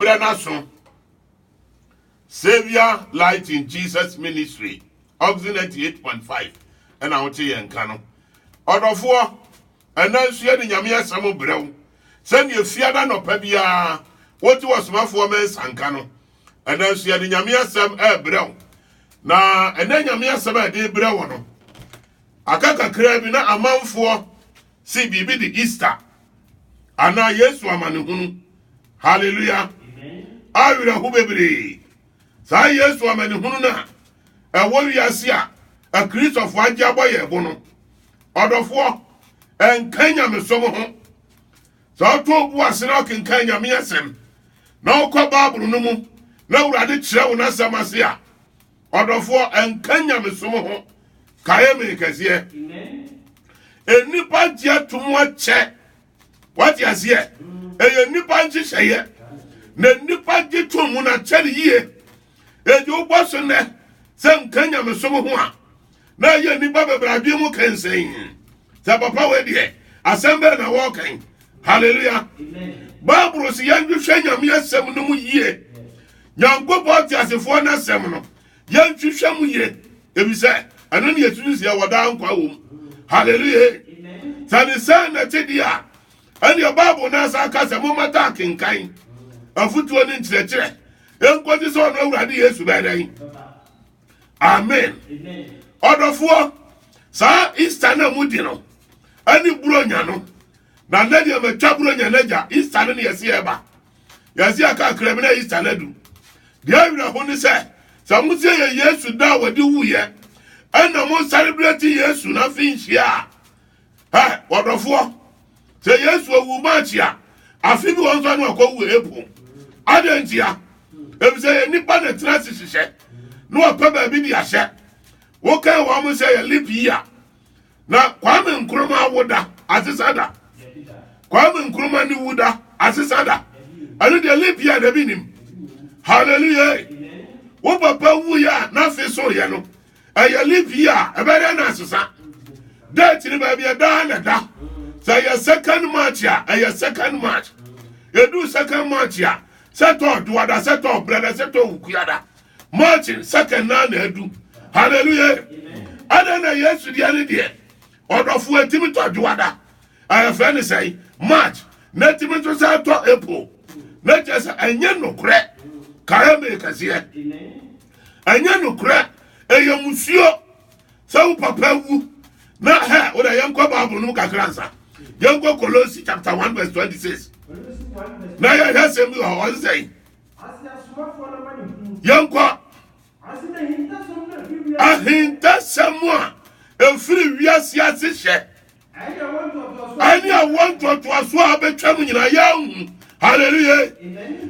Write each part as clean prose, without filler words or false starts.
Brenason. Savior Light in Jesus Ministry. Oxen 98.5. And I will tell you in Kano. Order 4. And then she had in Yamia Samo Brew. Send your Fiada no Pebia. What was my foreman's and Kano. And then she had in Yamia Sam Brew. Now, and then Yamia Sama de Brew. Akaka Krabina a month for CBB the Easter. And now, yes, woman. Hallelujah. I will have baby. Say yes, woman. Hununa. A warrior seer. A Christ of Wajaboy Bono. Order 4. And Kenya Mesomo. So I told was not in Kenya Miasem. No Cobabu Numu. No Radicha Nasamasia. Order 4 and Kenya Mesomo. Kayame Kasia. A nipa jia to more check. What is here? A nipa jisha. Ne nipa jitu muna cheri ye. E jo boso ne. Sem Kenya Mesomo. Na ye nipa bebrabimu can say. Sa papa we die. Assemble na walking. Hallelujah. Bible si yangu shenya miasem no mu ye. Nyango boti asefo na sem no. Yangu hwem ye. Ebise anani yetuzi ya wada nkwa wo. Hallelujah. Tani sana tedia. Ani Bible na sa kasa mo mata kinkan. Afutu oni nkyerɛkyerɛ. Enkwati so no awurade Yesu bɛdan. Amen. Odofo sa Easter na mudi no. Ani buronya no. Na nadia metwa buronya naja Easter no yesi eba. Yesi aka krem na Easter na du. Dia wira ho ni se samusie ye Yesu da wadi wuye. Ana mo celebrate Yesu na finchia. Ha, odofo. Se Yesu owu machia. Afi bi won so na akwu epo. Adentia. Ebise nipa na trans hihye. No apa ba bi di ahye. Wo kan wo mo say leap year. Na Kwame Nkrumah woda asisada. Kwame Nkrumah ni woda asisada. Anu de leap year da binim. Hallelujah. Wo papa wu ya na fe so ye no. Aya leap year e be na asisa. Date ni ba bi da na da. Say your second match ya, aya second match. You do second match ya. Seto duada, seto brother, seto ukuyada. Marching second na na edu. Hallelujah. Adana Yesu di ani die. Odofu etimi to duada. I friend say March. Na timi to say to April. Na just enye no kre. Kaya me kasie. Enye no kre. Eyo musuo. Sa papa wu. Na ha oda yanko Bible no kakransa. Yanko Colossians chapter 1 verse 26. Na ya yasem mi ho say. Yanko ahinta samua efiri wiase asehye ani awon to aso abetwa mu nyina ya hallelujah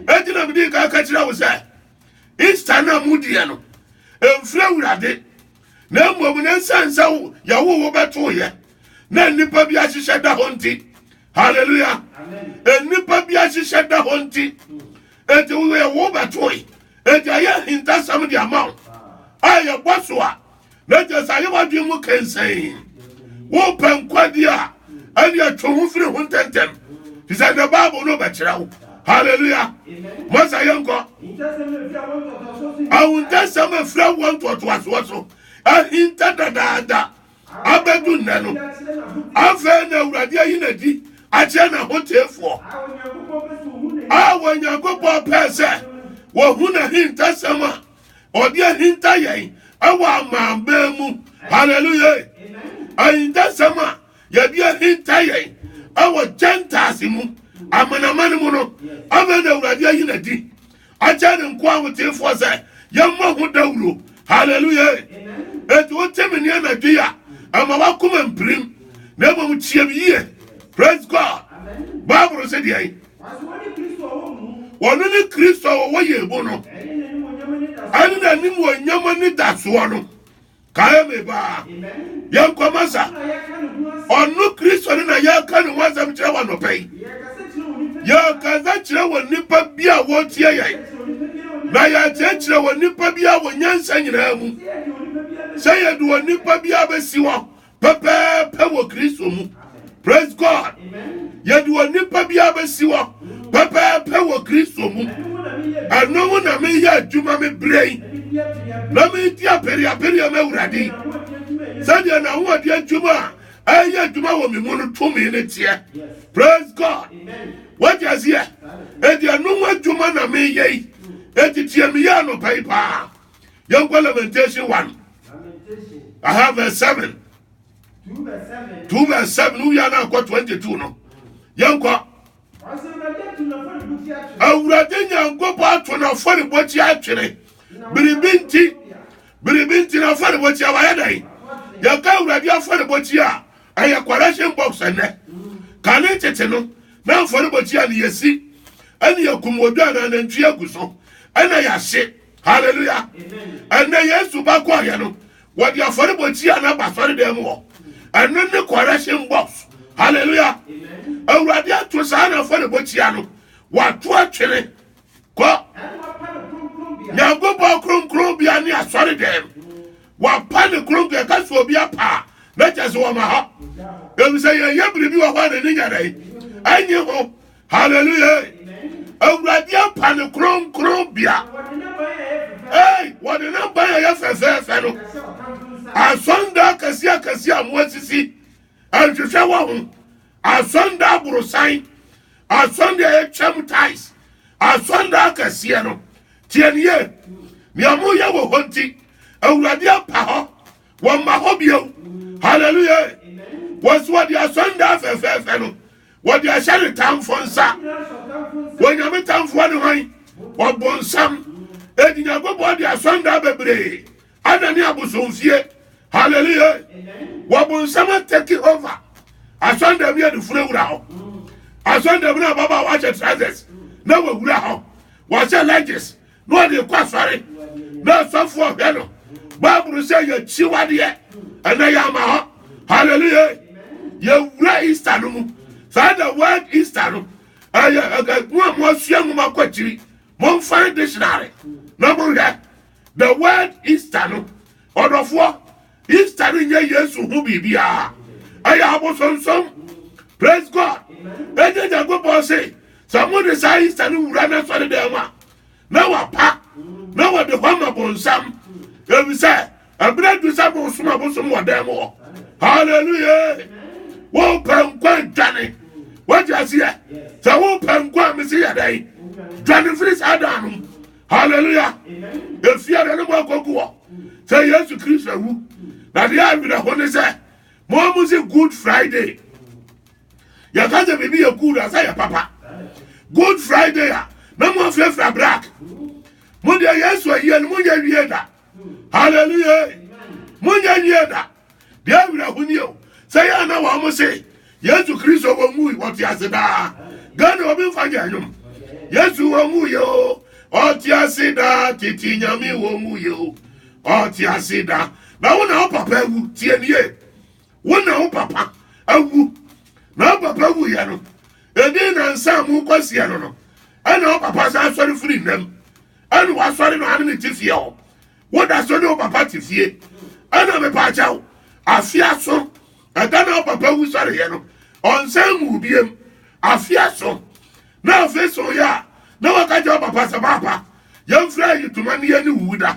ejina bidi ka kira wo say Easter na mudie no emfira wurade na mmom na nsansa ya wo beto ye na nipa bi ahihye da honti hallelujah nipa bi ahihye da honti eti wo beto ye eti ya hinta sam di amount aya boswa na je say wa dwi mu kensen wo pankwadia ani atwo firi ho tentem ti say the Bible no be kira wo hallelujah masa yanko awunta sam afra won to aso ahinta dada abedu nanu afa na urade ayi na di ache na hotefo awanya gopo pese wo hu na hinta sama odi hinta yen awa mambemu hallelujah ahinta sama ya di hinta yen awa jantas mu amanamani mu no afa na urade ayi na di ache na nko awotefo se yamma hu dawuro hallelujah etu otemi ni na dia ama wakuma mprim na mo chie biye praise God Bible said ye wonu ni Kristo wo ye bo no ani na ni mo nyama ni daso no kae me ba yan komasa onu Kristo ni na ya kan wazam kire wa no pai ya kaza kire wa nipa bia wo tie ye na ya kire wa nipa bia wo nyansa nyina mu say you do nipa bia be si wo pepe wo Kristo mu praise God you do nipa bia be si wo pepe wo Kristo mu me brain. Let me dear Peria Mauradi. Sadia na wo dia djuma. Aya djuma wo me munu 2 minutes here. Praise God. What is here? E dia no wa djuma na me ye. E ti tie me ya no paper. Young Lamentation 1. I have verse 7. 2 verse 7. Who ya now got 22 no. Young kwa. Awurade nyankopɔ ato na fɔre bɔkyi atwere biribinti na fɔre bɔkyi awaya dai yɛka awurade afɔre bɔkyi a ɛyɛ correction box ɛnɛ kane tete no na fɔre bɔkyi a ne yɛsi ɛne yɛkum odwa na nantwi agu so ɛna yɛahye hallelujah ɛnɛ yesu ba kɔɔyɛ no wɔde afɔre bɔkyi a na ba sɔre dɛm wɔ ɛno ne correction box hallelujah awurade ato saa na fɔre bɔkyi a no wato atwere kɔ nyankopɔn kronkron bia ne asɔre dɛm wapa ne kronkron ɛka so obi apa na kyɛ sɛ wɔma hɔ ɛbi sɛ yɛyɛ biribi wɔ hɔ a n'ani nya dɛn ɛnye ho hallelujah awurade apa ne kronkron bia wɔde ne ban a ɛyɛ fɛfɛɛfɛ no asɔnda akɛseɛ a mo asisi ahwehwɛ wɔ ho asɔnda aborosan asɔnda ɛtwam ties asɔnda akɛseɛ no tiɛniɛ nea moyɛ wɔ hɔ nti awurade apa hɔ wɔmma hɔ bio hallelujah wɔso wɔde asɔnda afɛfɛɛfɛ no wɔde ahyɛ ne tamfo nsa wɔnyame tamfoɔ ne hwan wɔbɔ nsam ɛdi nyankopɔn de asɔnda bebree ana ne abosomfie hallelujah wɔbɔ nsam atake over asɔnda bi yɛ de funu wura hɔ asɔnda bi na baba wahyɛ trousers na wawura hɔ wɔhyɛ leggings na wɔde kɔ asɔre na asɔfoɔ hwɛ no baabulu sɛ yɛkyiwadeɛ ɛnɛ yɛ ama hɔ hallelujah yɛwura easter no mu saa the word easter no ɛyɛ mo a moasua nwoma kɔ akyiri momfa dictionary na mohwɛ the word easter no ɔdɔfoɔ easter no nyɛ yesu ho biribiara ɛyɛ abosonsom praise God ɛgye nyankopɔn se sɛ mode saa easter no wura na sɔre dɛm a na wapa na wɔde hɔ ma bonsam ɛbi sɛ ɛberɛ du sɛ bosom abosom wɔ dɛm hɔ hallelujah wopɛ nkwa dwane wagye aseɛ sɛ wopɛ nkwa a mesi yɛ dɛn dwane firi saa daa no hallelujah ɛfiada no mɔakɔgu hɔ sɛ yesu kristo awu na deɛ awerɛ ho ne sɛ mo se good friday yɛka sɛ biribi yɛ good asa yɛ papa good friday a na mo afrɛfrɛ black mo deɛ yesu ayie no monyɛ wie da hallelujah monyɛ wie da deɛ awerɛ ho ne o sɛ yɛ na wɔ mo se yesu kristo wɔ mu wɔte ase daa gane obi mfa nyɛ anwom yesu wɔ mu yɛ o ɔte ase daa tete nyame wɔ mu yɛ o ɔte ase daa na wo na wo papa awu tie nie wo na wo papa awu na wo papa awu yɛ no ɛdi na nsa mu kɔsiɛ no ɛna wo papa sa asɔre firi nnam ɛna wasɔre no ane ne te fie hɔ wo da so ne wo papa te fie ɛna mepa akyɛw afia so ɛda na wo papa awu sɔre yɛ no ɔnsan mu biem afia so na afei so yɛ a na waka kyɛ wo papa sɛ baapa yɛmfrɛ yi toma ne yɛ ne wu da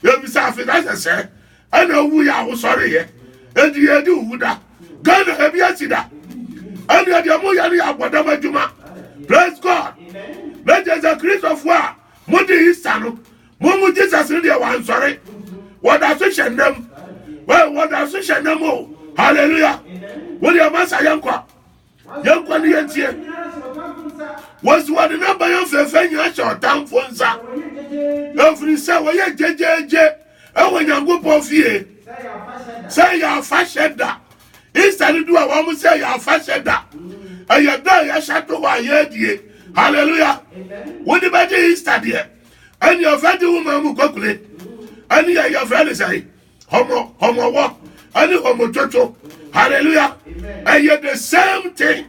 yɛbisa afei ka sɛ sɛ ɛna wu yɛ a wo sɔre yɛ ɛdi yɛ de wu da Ghana ebi asi da ɛna deɛ mo yɛ ne yɛ abɔdam adwuma praise God na Jesus Christopher a mo de Easter no mo Jesus ne deɛ wansɔre wɔda so hyɛ nnam wɔda so hyɛ nnam o hallelujah wo deɛ masa yɛnkɔ ne yɛntie wɔsi wɔde ne ba yɛn fɛfɛ nyina hyɛ ɔtamfo nsa ɛfiri sɛ wɔyɛ gyegyegye ɛwɔ nyankopɔn fie sɛ yɛ afa hyɛ da Easter no do a wɔn sɛ yɛ afa hyɛ da ɛyɛ da yɛhyɛ to hɔ a yɛadie hallelujah wode bɛgye Easter deɛ ɛne yɛfɛ de wo ma mu kɔkule ɛne yɛfɛ ne sɛ hɔmɔwɔ ɛne hɔmɔtwotwo hallelujah ɛyɛ the same thing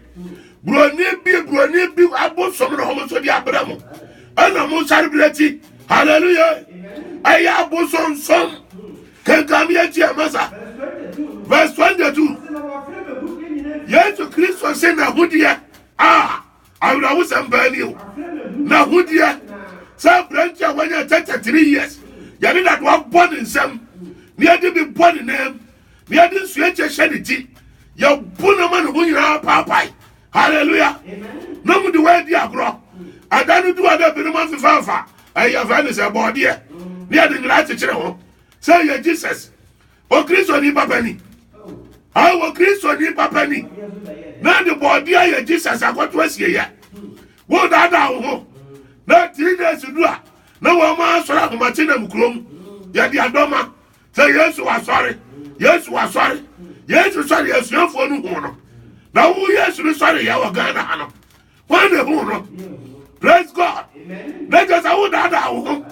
broni bi abosom no hɔmɔ so de abrɛ mo ɛna mo sare brɛti hallelujah ɛyɛ abosonsom kenkam yɛtie masa verse 22 Yesu Kristo se na hudeɛ awurawo sɛm baa ni o na hudeɛ Say branch when you 33 years. You need that one born in some. Near to be born in them. Near to switch a shanity. Your Bunaman who you are papa. Hallelujah. No more the way they are grow. I don't do other Bunaman to Fafa. I have vanished a body. Near the gratitude. Say you Jesus. O Christo ni papani. I will Christo ni papani. Now the body of Jesus I got to us here. What that down? Now 3 days to do that. No one man saw Martina Mukrum. Yet the Adoma. Say yes, you are sorry. Yes, you are sorry. Yes, you sorry. Yes, you are for no one. Now, yes, you are sorry. You are Ghana. One the moon. Praise God. Let us hold that down.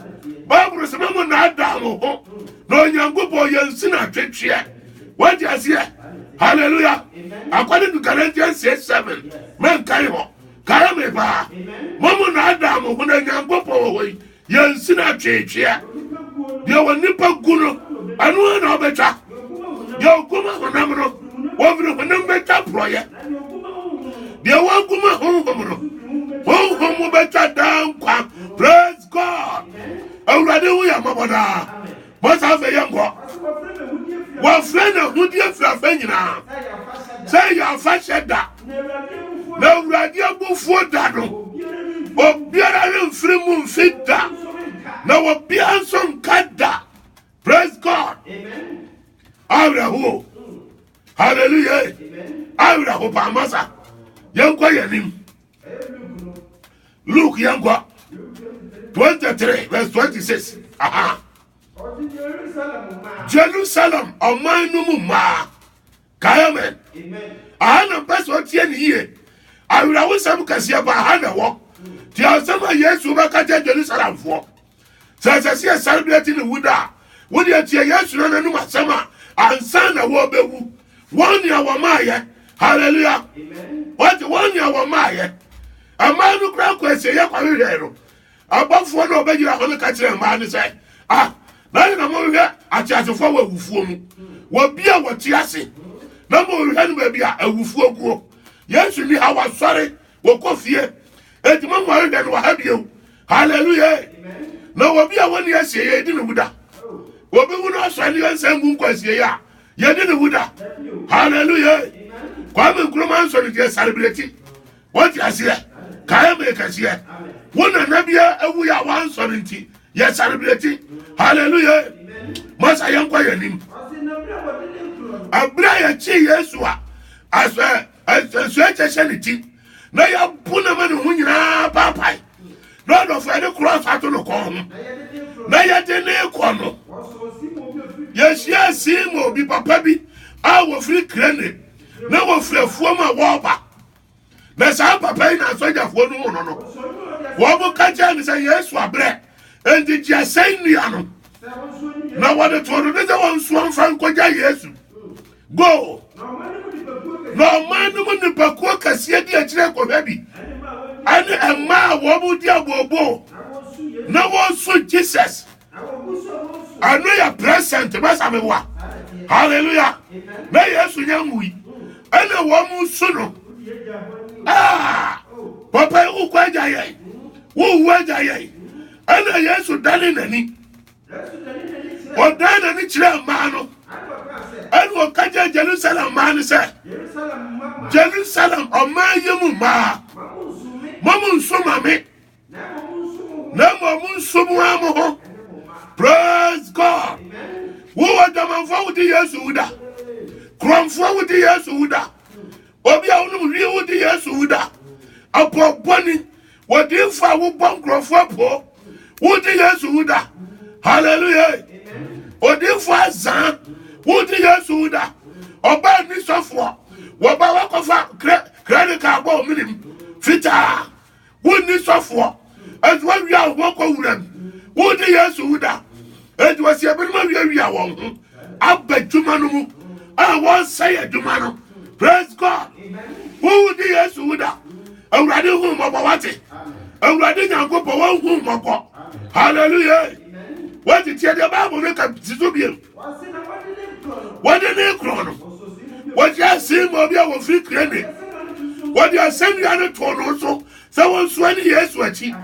Bible is no not down. No young boy, young sinner, church here. What you see? Hallelujah. According to Corinthians 6:7, man carry Karame ba. Mama na Adam when young boy, young sinner, church here. You will nipa guno. I know no better. Yo kuma honamno. Wovru honam better proye. Dia wa kuma honamno. Home better down kwa. Praise God. Already we are mabada. What have a young boy? What friend of who dear Flafenina? Say your fashion that. No radio before that. Oh, Biara free moon fit that. Now a Bianson cut that. Praise God. Amen. Hallelujah. Hallelujah. Amasa. Young Quayanim. Luke Yangwa 23, verse 26. Aha. Jerusalem, O my Numuma. Kayaman. Amen. I have a person here. I will always have Cassia Bahana walk. Tell someone yes, who back at Jerusalem for. Says I see a celebrating the Wooda. Would you tell yes, you know, no summer and son a war bewu. 1 year wa Maya. Hallelujah. What 1 year wa Maya? A man who crack was a yaquarero. Above one obey you on the catcher man say, ah, now you know here, I charge a forward with whom. What be a what Tiasi? No more baby a woofu go. Yes, you I was sorry, woke off here. And the moment that will have you. Hallelujah. No, what be a 1 year say, you didn't would that. What be not send you and send who was here. You didn't would that. Hallelujah. Kwame Nkrumah so the celebrity. What you say? Kaya make us here. One anabia we are one sovereignty. Yes, celebrity. Hallelujah. Masa yankwa yanim. Abraya chi Yesua. As a sanity. Na ya puna manu hunyina papai. Lord of any cross at no come. Na ya dene kono. Yes, yes, Simo be papabi. I will free credit. Na wo free former waba. Na sa papa na soja fo no. Wo mo kaja ni say Yesu abre. Enti dia say nua no. Na wo de to no de won so fan koja Yesu. Go. No man no ni pakuo kase di akire ko baby. Ani emma wo mo di abobo. Na wo so Jesus. I know your present, Masamewa. Hallelujah. May Yesu nyamui. Ene wo mu suno. Ah! Papa u kwaja ye. Wo waja ye. Ene Yesu dali nani. O dali ni chira ma no. Ene o kaja Jerusalem ma ni se. Jerusalem o ma yemu ma. Mamu nsuma me. Na mamu nsumu amu. Praise God. Who are the man for the Yesuda? Crum for the Yesuda. Obia unu real the Yesuda. Apo boni. What if I will bunk for po? Who the Yesuda? Hallelujah. What if I san? Who the Yesuda? Oba ni sofo. Woba wakofa credit card minimum. Fita. Who ni sofo? As when we are walking with them. Who the Yesuda? It was a bit of a won. I bet Jumanu. I won't say a Jumano. Praise God. Who the Yesuda? A radio home of Wati. A radio go for 1 home of Hallelujah. What did the Bible make up to be? What the name chrono? What you see, Mobia will free credit. What you are sending on a tour also. Someone 20 years watching.